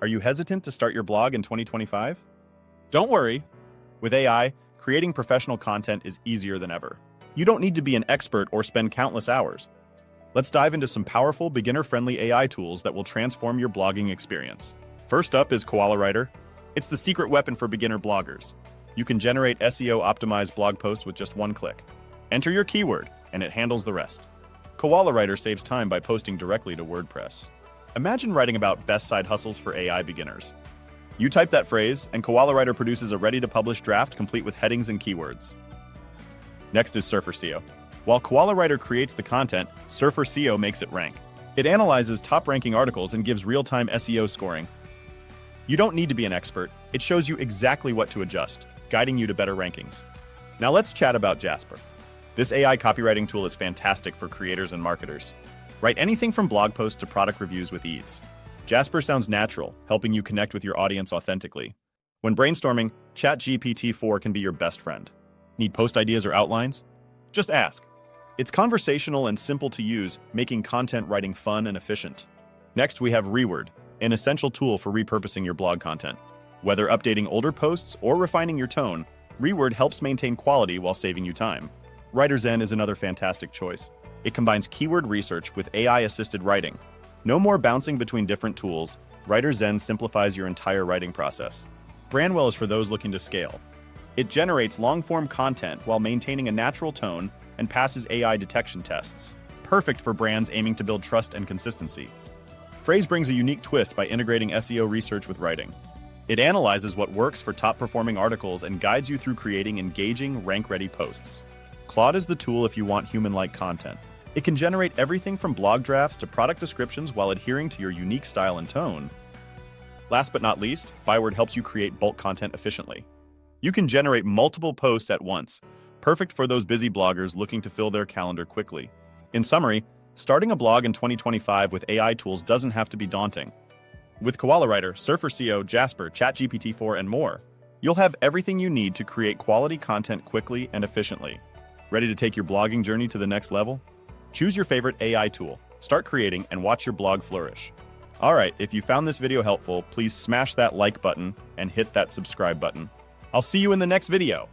Are you hesitant to start your blog in 2025? Don't worry. With AI, creating professional content is easier than ever. You don't need to be an expert or spend countless hours. Let's dive into some powerful, beginner-friendly AI tools that will transform your blogging experience. First up is KoalaWriter. It's the secret weapon for beginner bloggers. You can generate SEO-optimized blog posts with just one click. Enter your keyword, and it handles the rest. KoalaWriter saves time by posting directly to WordPress. Imagine writing about best side hustles for AI beginners. You type that phrase, and KoalaWriter produces a ready-to-publish draft complete with headings and keywords. Next is SurferSEO. While KoalaWriter creates the content, SurferSEO makes it rank. It analyzes top-ranking articles and gives real-time SEO scoring. You don't need to be an expert. It shows you exactly what to adjust, guiding you to better rankings. Now let's chat about Jasper. This AI copywriting tool is fantastic for creators and marketers. Write anything from blog posts to product reviews with ease. Jasper sounds natural, helping you connect with your audience authentically. When brainstorming, ChatGPT 4 can be your best friend. Need post ideas or outlines? Just ask. It's conversational and simple to use, making content writing fun and efficient. Next, we have Reword, an essential tool for repurposing your blog content. Whether updating older posts or refining your tone, Reword helps maintain quality while saving you time. WriterZen is another fantastic choice. It combines keyword research with AI-assisted writing. No more bouncing between different tools. WriterZen simplifies your entire writing process. Brandwell is for those looking to scale. It generates long-form content while maintaining a natural tone and passes AI detection tests. Perfect for brands aiming to build trust and consistency. Phrase brings a unique twist by integrating SEO research with writing. It analyzes what works for top-performing articles and guides you through creating engaging, rank-ready posts. Claude is the tool if you want human-like content. It can generate everything from blog drafts to product descriptions while adhering to your unique style and tone. Last but not least, Byword helps you create bulk content efficiently. You can generate multiple posts at once, perfect for those busy bloggers looking to fill their calendar quickly. In summary, starting a blog in 2025 with AI tools doesn't have to be daunting. With KoalaWriter, SurferSEO, Jasper, ChatGPT 4, and more, you'll have everything you need to create quality content quickly and efficiently. Ready to take your blogging journey to the next level? Choose your favorite AI tool, start creating, and watch your blog flourish. Alright, if you found this video helpful, please smash that like button and hit that subscribe button. I'll see you in the next video.